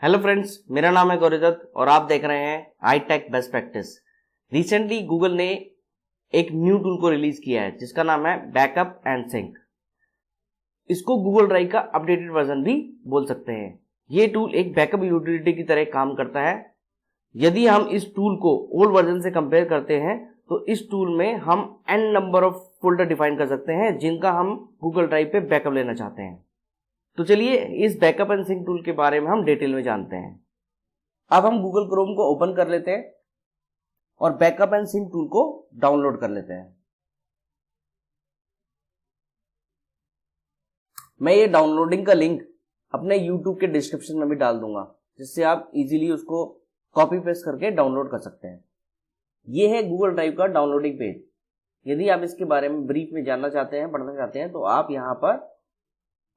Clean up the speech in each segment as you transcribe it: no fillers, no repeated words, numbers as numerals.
Hello friends, मेरा नाम है गौरीदत्त और आप देख रहे हैं I tech best practice. Recently Google ने एक न्यू टूल को रिलीज किया है जिसका नाम है बैकअप एंड सिंक। इसको गूगल ड्राइव का अपडेटेड वर्जन भी बोल सकते हैं। ये टूल एक बैकअप यूटिलिटी की तरह काम करता है। यदि हम इस टूल को ओल्ड वर्जन से कंपेयर करते हैं तो इस टूल में हम n number of folder define कर सकते हैं जिनका हम गूगल ड्राइव पे बैकअप लेना चाहते हैं। तो चलिए इस बैकअप एंड सिंक टूल के बारे में हम डिटेल में जानते हैं। अब हम गूगल क्रोम को ओपन कर लेते हैं और बैकअप एंड सिंक टूल को डाउनलोड कर लेते हैं। मैं ये डाउनलोडिंग का लिंक अपने YouTube के डिस्क्रिप्शन में भी डाल दूंगा, जिससे आप इजीली उसको कॉपी पेस्ट करके डाउनलोड कर सकते हैं। ये है गूगल ड्राइव का डाउनलोडिंग पेज। यदि आप इसके बारे में ब्रीफ में जानना चाहते हैं, पढ़ना चाहते हैं, तो आप यहाँ पर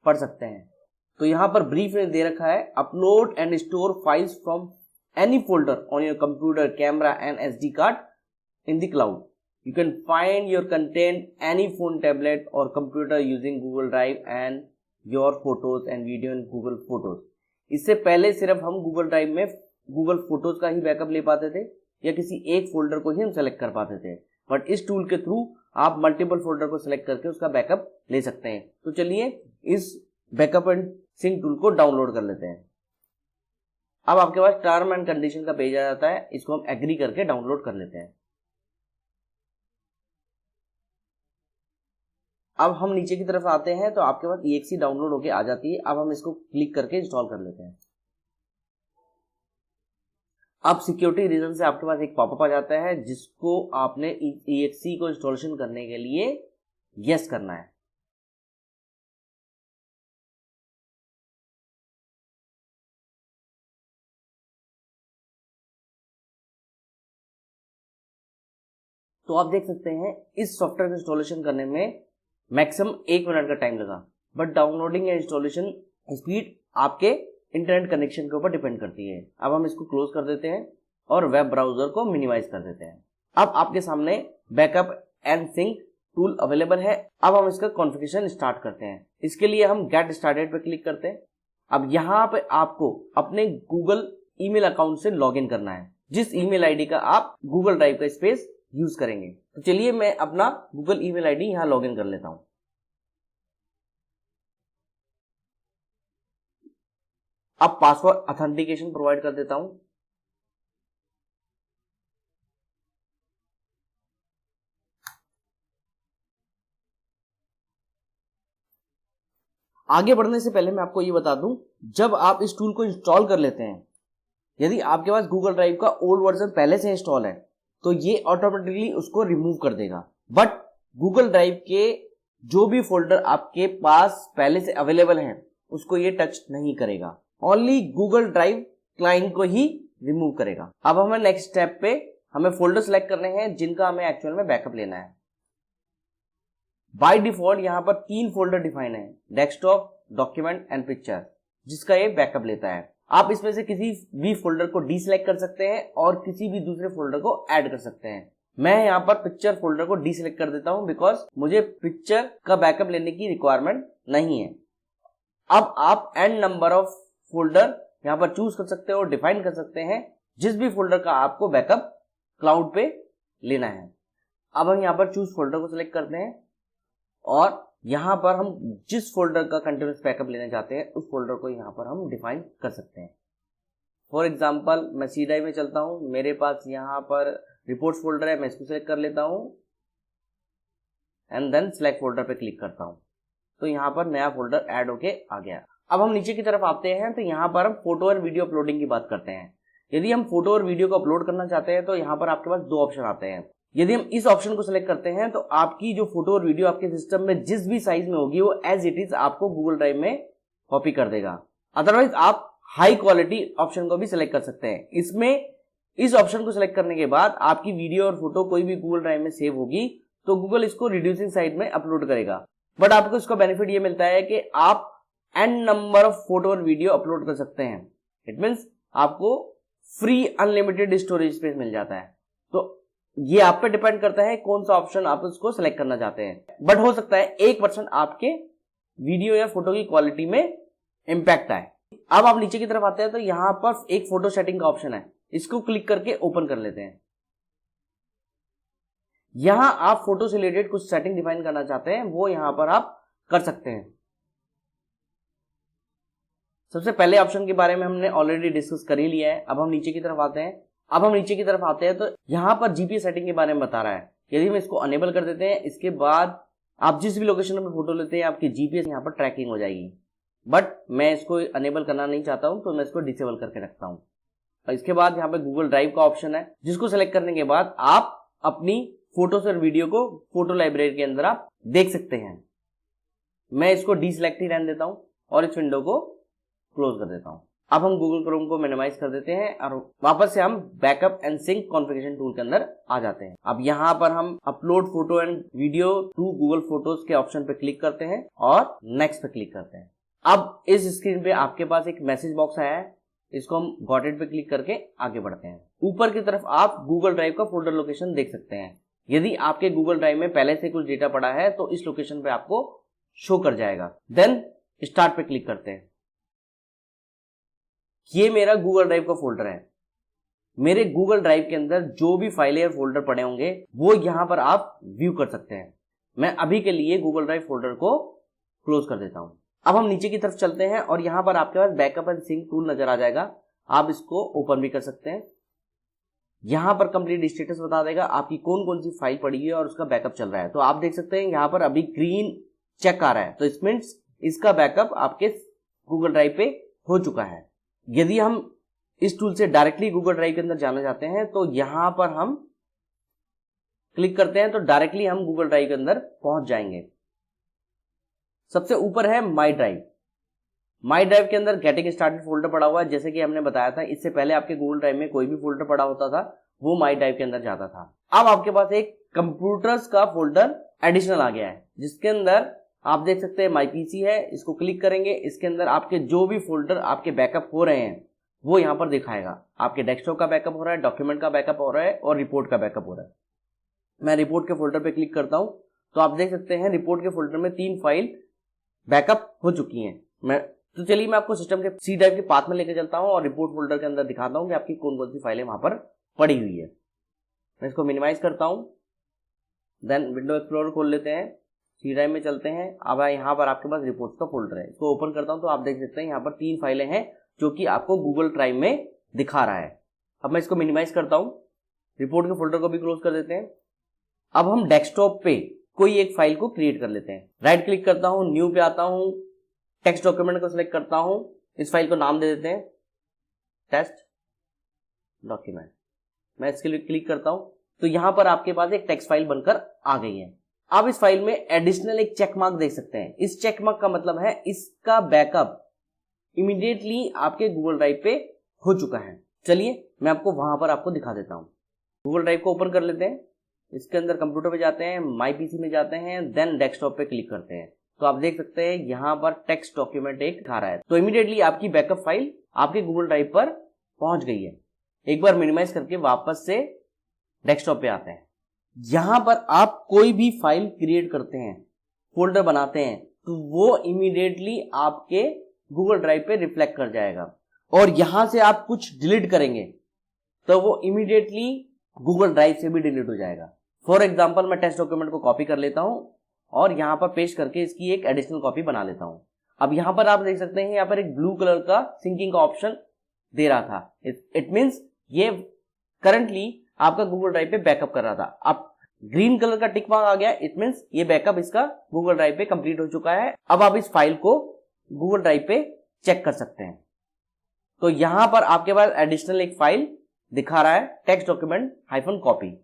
पढ़ सकते हैं। तो यहाँ पर ब्रीफ में दे रखा है, upload and store files from any folder on your computer, camera and SD card in the cloud. You can find your content any phone, tablet और computer using Google drive and your photos and video in Google photos. इससे पहले सिर्फ हम Google drive में Google photos का ही backup ले पाते थे या किसी एक फोल्डर को ही हम सेलेक्ट कर पाते थे, बट इस टूल के थ्रू आप मल्टीपल फोल्डर को सिलेक्ट करके उसका बैकअप ले सकते हैं। तो चलिए इस बैकअप एंड सिंक टूल को डाउनलोड कर लेते हैं। अब आपके पास टर्म एंड कंडीशन का पेज आ जाता है, इसको हम एग्री करके डाउनलोड कर लेते हैं। अब हम नीचे की तरफ आते हैं तो आपके पास exe डाउनलोड होके आ जाती है। अब हम इसको क्लिक करके इंस्टॉल कर लेते हैं। अब सिक्योरिटी रीजन से आपके पास एक पॉपअप आ जाता है जिसको आपने exe को इंस्टॉलेशन करने के लिए यस करना है। तो आप देख सकते हैं इस सॉफ्टवेयर को इंस्टॉलेशन करने में मैक्सिमम 1 मिनट का टाइम लगा, बट डाउनलोडिंग या इंस्टॉलेशन स्पीड आपके इंटरनेट कनेक्शन के ऊपर डिपेंड करती है। अब हम इसको क्लोज कर देते हैं और वेब ब्राउजर को मिनिमाइज कर देते हैं। अब आपके सामने backup and sync tool available है। अब हम इसका कॉन्फ़िगरेशन स्टार्ट करते हैं। इसके लिए हम गेट स्टार्टेड पे क्लिक करते हैं। अब यहाँ पे आपको अपने गूगल ईमेल अकाउंट से लॉगिन करना है, जिस ईमेल आईडी का आप गूगल ड्राइव का स्पेस यूज करेंगे। तो चलिए मैं अपना गूगल ईमेल आईडी यहां लॉगिन कर लेता हूं। अब पासवर्ड ऑथेंटिकेशन प्रोवाइड कर देता हूं। आगे बढ़ने से पहले मैं आपको ये बता दूं, जब आप इस टूल को इंस्टॉल कर लेते हैं, यदि आपके पास गूगल ड्राइव का ओल्ड वर्जन पहले से इंस्टॉल है तो ये ऑटोमेटिकली उसको रिमूव कर देगा। बट गूगल ड्राइव के जो भी फोल्डर आपके पास पहले से अवेलेबल हैं उसको ये टच नहीं करेगा, ओनली गूगल ड्राइव क्लाइंट को ही रिमूव करेगा। अब हमें नेक्स्ट स्टेप पे हमें फोल्डर सेलेक्ट करने हैं जिनका हमें एक्चुअल में बैकअप लेना है। बाय डिफॉल्ट यहाँ पर 3 फोल्डर डिफाइन है, डेस्कटॉप, डॉक्यूमेंट एंड पिक्चर, जिसका ये बैकअप लेता है। आप इसमें से किसी भी फोल्डर को डीसेलेक्ट कर सकते हैं और किसी भी दूसरे फोल्डर को ऐड कर सकते हैं। मैं यहाँ पर पिक्चर फोल्डर को डीसेलेक्ट कर देता हूं बिकॉज मुझे पिक्चर का बैकअप लेने की रिक्वायरमेंट नहीं है। अब आप n नंबर ऑफ फोल्डर यहाँ पर चूज कर सकते हो और डिफाइन कर सकते हैं जिस भी फोल्डर का आपको बैकअप क्लाउड पे लेना है। अब हम यहाँ पर चूज फोल्डर को सिलेक्ट करते हैं और यहाँ पर हम जिस फोल्डर का कंटिन्यूअस बैकअप लेना चाहते हैं उस फोल्डर को यहाँ पर हम डिफाइन कर सकते हैं। फॉर एग्जांपल मैं सी ड्राइव में चलता हूँ, मेरे पास यहाँ पर रिपोर्ट्स फोल्डर है, मैं इसको सिलेक्ट कर लेता हूँ एंड देन सिलेक्ट फोल्डर पे क्लिक करता हूँ। तो यहाँ पर नया फोल्डर ऐड होके आ गया। अब हम नीचे की तरफ आते हैं तो यहाँ पर हम फोटो और वीडियो अपलोडिंग की बात करते हैं। यदि हम फोटो और वीडियो को अपलोड करना चाहते हैं तो यहाँ पर आपके पास 2 ऑप्शन आते हैं। यदि हम इस ऑप्शन को सिलेक्ट करते हैं तो आपकी जो फोटो और वीडियो आपके सिस्टम में जिस भी साइज में होगी वो एज इट इज आपको गूगल ड्राइव में कॉपी कर देगा। अदरवाइज आप हाई क्वालिटी ऑप्शन को भी सिलेक्ट कर सकते हैं। इसमें इस ऑप्शन को सिलेक्ट करने के बाद आपकी वीडियो और फोटो कोई भी गूगल ड्राइव में सेव होगी तो गूगल इसको रिड्यूसिंग साइड में अपलोड करेगा। बट आपको इसका बेनिफिट ये मिलता है कि आप n नंबर ऑफ फोटो और वीडियो अपलोड कर सकते हैं। इट मीन्स आपको फ्री अनलिमिटेड स्टोरेज स्पेस मिल जाता है। तो ये आप पे डिपेंड करता है कौन सा ऑप्शन आप उसको सिलेक्ट करना चाहते हैं। बट हो सकता है 1% आपके वीडियो या फोटो की क्वालिटी में इंपैक्ट आए। अब आप नीचे की तरफ आते हैं तो यहां पर एक फोटो सेटिंग का ऑप्शन है, इसको क्लिक करके ओपन कर लेते हैं। यहां आप फोटो से रिलेटेड कुछ सेटिंग डिफाइन करना चाहते हैं, वो यहां पर आप कर सकते हैं। सबसे पहले ऑप्शन के बारे में हमने ऑलरेडी डिस्कस कर ही लिया है। अब हम नीचे की तरफ आते हैं। तो यहां पर जीपीएस सेटिंग के बारे में बता रहा है। यदि हम इसको अनेबल कर देते हैं, इसके बाद आप जिस भी लोकेशन पर फोटो लेते हैं आपकी जीपीएस यहां पर ट्रैकिंग हो जाएगी। बट मैं इसको अनेबल करना नहीं चाहता हूं, तो मैं इसको डिसेबल करके रखता हूं। और इसके बाद यहाँ पे गूगल ड्राइव का ऑप्शन है, जिसको सेलेक्ट करने के बाद आप अपनी फोटोस और वीडियो को फोटो लाइब्रेरी के अंदर आप देख सकते हैं। मैं इसको डीसिलेक्ट ही रहने देता हूं और इस विंडो को क्लोज कर देता हूं। अब हम गूगल क्रोम को मिनिमाइज कर देते हैं और वापस से हम backup and sync configuration tool के अंदर आ जाते हैं। अब यहां पर हम upload photo and video to Google photos के ऑप्शन पे क्लिक करते हैं और नेक्स्ट पे क्लिक करते हैं। अब इस स्क्रीन पे आपके पास एक मैसेज बॉक्स आया है, इसको हम गॉट इट पे क्लिक करके आगे बढ़ते हैं। ऊपर की तरफ आप गूगल ड्राइव का फोल्डर लोकेशन देख सकते हैं। यदि आपके गूगल ड्राइव में पहले से कुछ डेटा पड़ा है तो इस लोकेशन पे आपको शो कर जाएगा। देन स्टार्ट पे क्लिक करते हैं। ये मेरा गूगल ड्राइव का फोल्डर है। मेरे गूगल ड्राइव के अंदर जो भी फाइलें या फोल्डर पड़े होंगे वो यहां पर आप व्यू कर सकते हैं। मैं अभी के लिए गूगल ड्राइव फोल्डर को क्लोज कर देता हूं। अब हम नीचे की तरफ चलते हैं और यहां पर आपके पास बैकअप एंड सिंक टूल नजर आ जाएगा। आप इसको ओपन भी कर सकते हैं। यहां पर कंप्लीट स्टेटस बता देगा आपकी कौन कौन सी फाइल पड़ी है और उसका बैकअप चल रहा है। तो आप देख सकते हैं यहां पर अभी ग्रीन चेक आ रहा है, तो इट मींस इसका बैकअप आपके गूगल ड्राइव पे हो चुका है। यदि हम इस टूल से डायरेक्टली गूगल ड्राइव के अंदर जाना चाहते हैं तो यहां पर हम क्लिक करते हैं तो डायरेक्टली हम गूगल ड्राइव के अंदर पहुंच जाएंगे। सबसे ऊपर है माई ड्राइव। माई ड्राइव के अंदर गेटिंग स्टार्टेड फोल्डर पड़ा हुआ है। जैसे कि हमने बताया था, इससे पहले आपके गूगल ड्राइव में कोई भी फोल्डर पड़ा होता था वो माई ड्राइव के अंदर जाता था। अब आपके पास एक कंप्यूटर्स का फोल्डर एडिशनल आ गया है, जिसके अंदर आप देख सकते हैं माई पीसी है। इसको क्लिक करेंगे, इसके अंदर आपके जो भी फोल्डर आपके बैकअप हो रहे हैं वो यहां पर दिखाएगा। आपके डेस्कटॉप का बैकअप हो रहा है, डॉक्यूमेंट का बैकअप हो रहा है और रिपोर्ट का बैकअप हो रहा है। मैं रिपोर्ट के फोल्डर पे क्लिक करता हूं तो आप देख सकते हैं रिपोर्ट के फोल्डर में 3 फाइल बैकअप हो चुकी हैं। तो चलिए मैं आपको सिस्टम के सी ड्राइव के पाथ में लेकर चलता हूं और रिपोर्ट फोल्डर के अंदर दिखाता हूं कि आपकी कौन कौन सी फाइलें वहां पर पड़ी हुई है। मैं इसको मिनिमाइज करता हूं, देन विंडो एक्सप्लोरर खोल लेते हैं, सी ड्राइव में चलते हैं। अब यहाँ पर आपके पास रिपोर्ट का फोल्डर है, इसको ओपन करता हूं तो आप देख सकते हैं यहाँ पर 3 फाइलें हैं जो कि आपको गूगल ड्राइव में दिखा रहा है। अब मैं इसको मिनिमाइज करता हूं, रिपोर्ट के फोल्डर को भी क्लोज कर देते हैं। अब हम डेस्कटॉप पे कोई एक फाइल को क्रिएट कर लेते हैं। राइट क्लिक करता हूं, न्यू पे आता हूं, टेक्स्ट डॉक्यूमेंट को सिलेक्ट करता हूं, इस फाइल को नाम दे देते हैं टेस्ट डॉक्यूमेंट। मैं इसके लिए क्लिक करता हूं तो यहां पर आपके पास एक टेक्स्ट फाइल बनकर आ गई है। आप इस फाइल में एडिशनल एक चेक मार्क देख सकते हैं। इस चेक मार्क का मतलब है इसका बैकअप इमीडिएटली आपके गूगल ड्राइव पे हो चुका है। चलिए मैं आपको वहां पर आपको दिखा देता हूं। गूगल ड्राइव को ओपन कर लेते हैं, इसके अंदर कंप्यूटर पे जाते हैं, माई पीसी में जाते हैं, देन डेस्कटॉप पे क्लिक करते हैं तो आप देख सकते हैं यहां पर टेक्स्ट डॉक्यूमेंट एक दिखा रहा है। तो इमीडिएटली आपकी बैकअप फाइल आपके गूगल ड्राइव पर पहुंच गई है। एक बार मिनिमाइज करके वापस से डेस्कटॉप पे आते हैं। यहां पर आप कोई भी फाइल क्रिएट करते हैं, फोल्डर बनाते हैं, तो वो इमीडिएटली आपके गूगल ड्राइव पे रिफ्लेक्ट कर जाएगा। और यहां से आप कुछ डिलीट करेंगे तो वो इमीडिएटली गूगल ड्राइव से भी डिलीट हो जाएगा। फॉर एग्जाम्पल मैं टेक्स्ट डॉक्यूमेंट को कॉपी कर लेता हूं और यहां पर पेस्ट करके इसकी एक एडिशनल कॉपी बना लेता हूं। अब यहां पर आप देख सकते हैं यहां पर एक ब्लू कलर का सिंकिंग का ऑप्शन दे रहा था। इट मींस ये करंटली आपका गूगल ड्राइव पे बैकअप कर रहा था। अब ग्रीन कलर का टिक मार्क आ गया, इट मींस ये बैकअप इसका गूगल ड्राइव पे कंप्लीट हो चुका है। अब आप इस फाइल को गूगल ड्राइव पे चेक कर सकते हैं। तो यहां पर आपके पास एडिशनल एक फाइल दिखा रहा है टेक्स्ट डॉक्यूमेंट -कॉपी।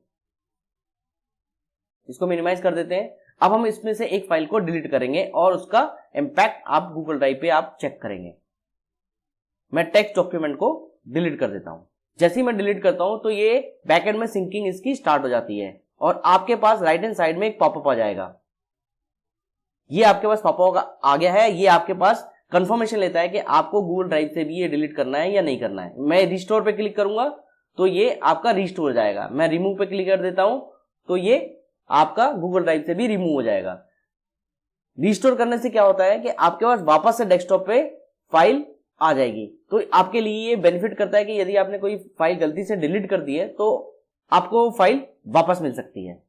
इसको मिनिमाइज कर देते हैं। अब हम इसमें से एक फाइल को डिलीट करेंगे और उसका इंपैक्ट आप गूगल ड्राइव पे आप चेक करेंगे। मैं टेक्स्ट डॉक्यूमेंट को डिलीट कर देता हूं। जैसे ही मैं डिलीट करता हूं तो ये बैकएंड में सिंकिंग इसकी स्टार्ट हो जाती है और आपके पास राइट हैंड साइड में एक पॉपअप आ जाएगा। ये आपके पास पॉपअप आ गया है। ये आपके पास कंफर्मेशन लेता है कि आपको गूगल ड्राइव से भी ये डिलीट करना है या नहीं करना है। मैं रिस्टोर पे क्लिक करूंगा तो ये आपका रिस्टोर हो जाएगा। मैं रिमूव पे क्लिक कर देता हूं तो ये आपका गूगल ड्राइव से भी रिमूव हो जाएगा। रिस्टोर करने से क्या होता है कि आपके पास वापस से डेस्कटॉप पे फाइल आ जाएगी। तो आपके लिए ये बेनिफिट करता है कि यदि आपने कोई फाइल गलती से डिलीट कर दी है तो आपको फाइल वापस मिल सकती है।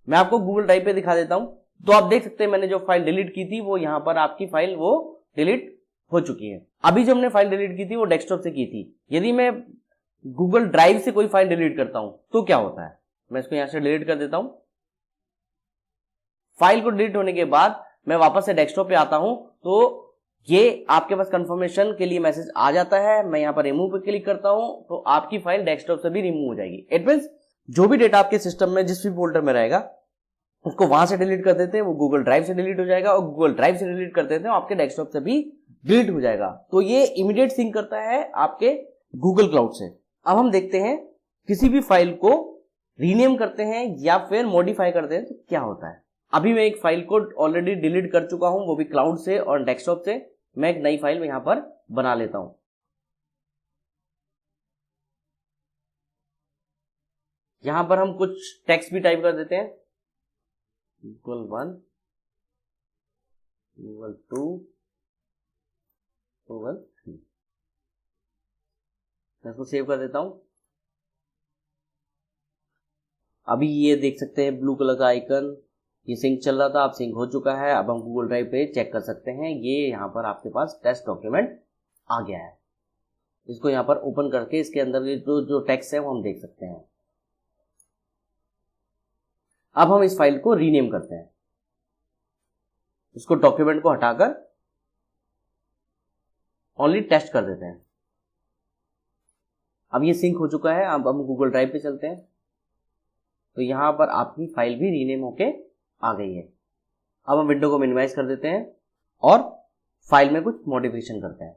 मैं आपको गूगल ड्राइव पे दिखा देता हूं। तो आप देख सकते हैं मैंने जो फाइल डिलीट की थी वो यहां पर आपकी फाइल वो डिलीट हो चुकी है। अभी जो हमने फाइल डिलीट की थी वो डेस्कटॉप से की थी। यदि मैं गूगल ड्राइव से कोई फाइल डिलीट करता हूं तो क्या होता है, मैं इसको यहां से डिलीट कर देता हूं। फाइल को डिलीट होने के बाद मैं वापस से डेस्कटॉप पे आता हूं तो ये आपके पास कंफर्मेशन के लिए मैसेज आ जाता है। मैं यहां पर रिमूव पे क्लिक करता हूं तो आपकी फाइल डेस्कटॉप से भी रिमूव हो जाएगी। इट मींस जो भी डेटा आपके सिस्टम में जिस भी फोल्डर में रहेगा उसको वहां से डिलीट कर देते हैं वो गूगल ड्राइव से डिलीट हो जाएगा, और गूगल ड्राइव से डिलीट कर देते हैं आपके डेस्कटॉप से भी डिलीट हो जाएगा। तो ये इमीडिएट सिंक करता है आपके गूगल क्लाउड से। अब हम देखते हैं किसी भी फाइल को रीनेम करते हैं या फिर मॉडिफाई करते हैं तो क्या होता है। अभी मैं एक फाइल को ऑलरेडी डिलीट कर चुका हूं, वो भी क्लाउड से और डेस्कटॉप से। मैं एक नई फाइल यहां पर बना लेता हूं। यहां पर हम कुछ टेक्स्ट भी टाइप कर देते हैं, Google 1, Google 2, Google 3। मैं इसको सेव कर देता हूं। अभी ये देख सकते हैं ब्लू कलर का आइकन, ये सिंक चल रहा था, अब सिंक हो चुका है। अब हम गूगल ड्राइव पे चेक कर सकते हैं, ये यहाँ पर आपके पास टेक्स्ट डॉक्यूमेंट आ गया है। इसको यहाँ पर ओपन करके इसके अंदर जो टेक्स्ट है वो हम देख सकते हैं। अब हम इस फाइल को रीनेम करते हैं, इसको डॉक्यूमेंट को हटाकर ओनली टेस्ट कर देते हैं। अब ये सिंक हो चुका है। अब हम गूगल ड्राइव पे चलते हैं तो यहां पर आपकी फाइल भी रीनेम होके आ गई है। अब हम विंडो को मिनिमाइज कर देते हैं और फाइल में कुछ मॉडिफिकेशन करते हैं।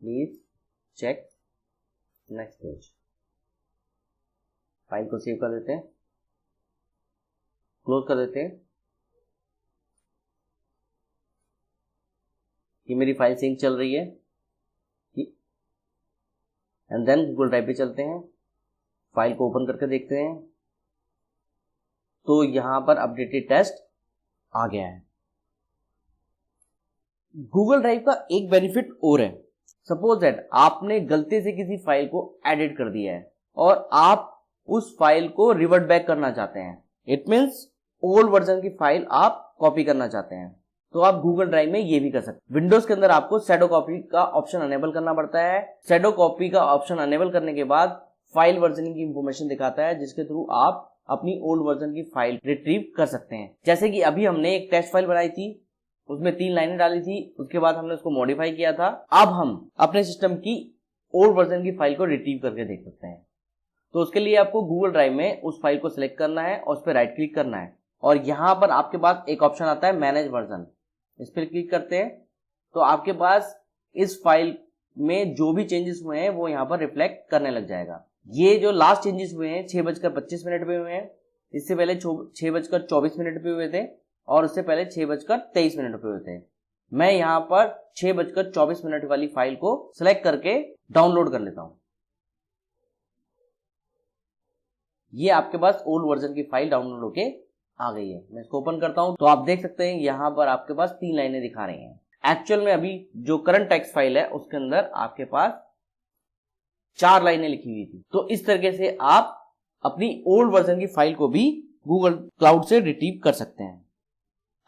Please check next page. File को सेव कर देते हैं, क्लोज कर देते हैं। ये मेरी फाइल सिंक चल रही है। एंड देन गूगल ड्राइव पे चलते हैं, फाइल को ओपन करके देखते हैं तो यहां पर अपडेटेड टेस्ट आ गया है। गूगल ड्राइव का एक बेनिफिट और है। सपोज दैट आपने गलती से किसी फाइल को एडिट कर दिया है और आप उस फाइल को रिवर्ट बैक करना चाहते हैं। इट मीन्स ओल्ड वर्जन की फाइल आप कॉपी करना चाहते हैं तो आप गूगल ड्राइव में ये भी कर सकते हैं। विंडोज के अंदर आपको शैडो कॉपी का ऑप्शन अनेबल करना पड़ता है। शैडो कॉपी का ऑप्शन अनेबल करने के बाद फाइल वर्जन की इंफॉर्मेशन दिखाता है जिसके थ्रू आप अपनी ओल्ड वर्जन की फाइल रिट्रीव कर सकते हैं। जैसे कि अभी हमने एक टेक्स्ट फाइल बनाई थी, उसमें 3 लाइनें डाली थी, उसके बाद हमने उसको मॉडिफाई किया था। अब हम अपने सिस्टम की ओल्ड वर्जन की फाइल को रिट्रीव करके देख सकते हैं। तो उसके लिए आपको गूगल ड्राइव में उस फाइल को सिलेक्ट करना है और उस पर राइट क्लिक करना है और यहां पर आपके पास एक ऑप्शन आता है मैनेज वर्जन। इस पर क्लिक करते हैं तो आपके पास इस फाइल में जो भी चेंजेस हुए हैं वो यहाँ पर रिफ्लेक्ट करने लग जाएगा। ये जो लास्ट चेंजेस हुए हैं 6:25 पे हुए हैं, इससे पहले 6:24 पे हुए थे और उससे पहले 6:23 पे हुए थे। मैं यहाँ पर 6:24 वाली फाइल को सिलेक्ट करके डाउनलोड कर लेता हूँ। ये आपके पास ओल्ड वर्जन की फाइल डाउनलोड होके आ गई है। मैं इसको ओपन करता हूं तो आप देख सकते हैं यहां पर आपके पास 3 लाइनें दिखा रही हैं। एक्चुअल में अभी जो करंट टेक्स्ट फाइल है उसके अंदर आपके पास 4 लाइनें लिखी हुई थी। तो इस तरीके से आप अपनी ओल्ड वर्जन की फाइल को भी गूगल क्लाउड से रिट्रीव कर सकते हैं।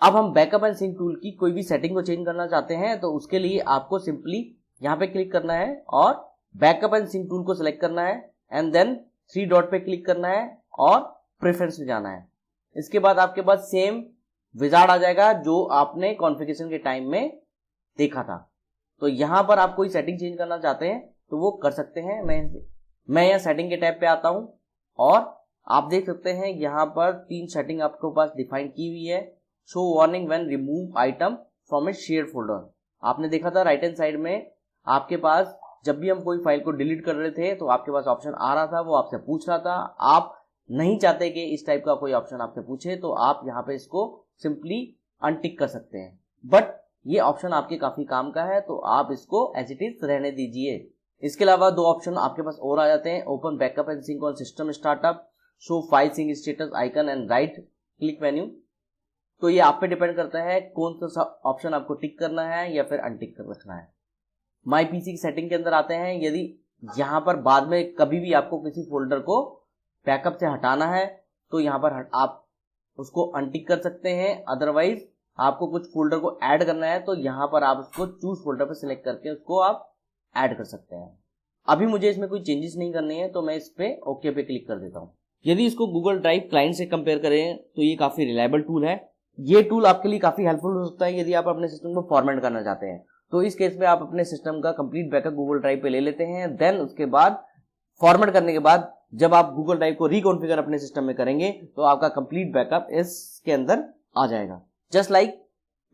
अब हम बैकअप एंड सिंक टूल की कोई भी सेटिंग को चेंज करना चाहते हैं तो उसके लिए आपको सिंपली यहां पे क्लिक करना है और बैकअप एंड सिंक टूल को सिलेक्ट करना है एंड देन 3 डॉट पे क्लिक करना है और प्रेफरेंस में जाना है। इसके बाद आपके पास सेम विजार्ड आ जाएगा जो आपने कॉन्फ़िगरेशन के टाइम में देखा था। तो यहां पर आप कोई सेटिंग चेंज करना चाहते हैं तो वो कर सकते हैं। मैं यहाँ सेटिंग के टैब पे आता हूं और आप देख सकते हैं यहां पर 3 सेटिंग आपके पास डिफाइन की हुई है। Show warning when remove item from A share folder. आपने देखा था राइट हैंड साइड में आपके पास जब भी हम कोई फाइल को डिलीट कर रहे थे तो आपके पास ऑप्शन आ रहा था, वो आपसे पूछ रहा था। आप नहीं चाहते कि इस टाइप का कोई ऑप्शन आपसे पूछे तो आप यहाँ पे इसको सिंपली अनटिक कर सकते हैं, बट ये ऑप्शन आपके काफी काम का है तो आप इसको एज इट इज रहने दीजिए। इसके अलावा 2 ऑप्शन आपके पास और आ जाते हैं, open backup and sync on system startup, show file sync status icon and right click menu. तो ये आप पे डिपेंड करता है कौन सा ऑप्शन आपको टिक करना है या फिर अनटिक कर रखना है। माई पीसी की सेटिंग के अंदर आते हैं। यदि यहाँ पर बाद में कभी भी आपको किसी फोल्डर को बैकअप से हटाना है तो यहाँ पर आप उसको अनटिक कर सकते हैं। अदरवाइज आपको कुछ फोल्डर को ऐड करना है तो यहाँ पर आप उसको चूज फोल्डर पर सिलेक्ट करके उसको आप ऐड कर सकते हैं। अभी मुझे इसमें कोई चेंजेस नहीं करने हैं तो मैं इस पे ओके पे क्लिक कर देता हूँ। यदि इसको गूगल ड्राइव क्लाइंट से कंपेयर करें तो ये काफी रिलायबल टूल है। ये टूल आपके लिए काफी हेल्पफुल हो सकता है यदि आप अपने सिस्टम को फॉर्मेट करना चाहते हैं। तो इस केस में आप अपने सिस्टम का कंप्लीट बैकअप गूगल ड्राइव पे ले लेते हैं। देन उसके बाद फॉर्मेट करने के बाद जब आप गूगल ड्राइव को रिकॉन्फ़िगर अपने सिस्टम में करेंगे तो आपका कंप्लीट बैकअप इसके अंदर आ जाएगा। जस्ट लाइक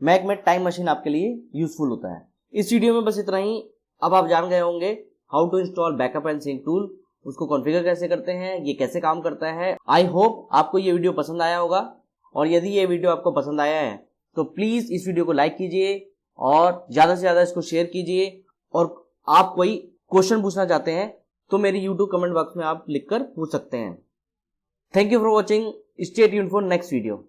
मैक में टाइम मशीन आपके लिए यूजफुल होता है। इस वीडियो में बस इतना ही। अब आप जान गए होंगे how to install backup and sync tool, उसको कॉन्फ़िगर कैसे करते हैं, ये कैसे काम करता है। आई होप आपको ये वीडियो पसंद आया होगा, और यदि ये वीडियो आपको पसंद आया है तो प्लीज इस वीडियो को लाइक कीजिए और ज्यादा से ज्यादा इसको शेयर कीजिए। और आप कोई क्वेश्चन पूछना चाहते हैं तो मेरी YouTube कमेंट बॉक्स में आप लिखकर पूछ सकते हैं। Thank you for watching. Stay tuned for next video.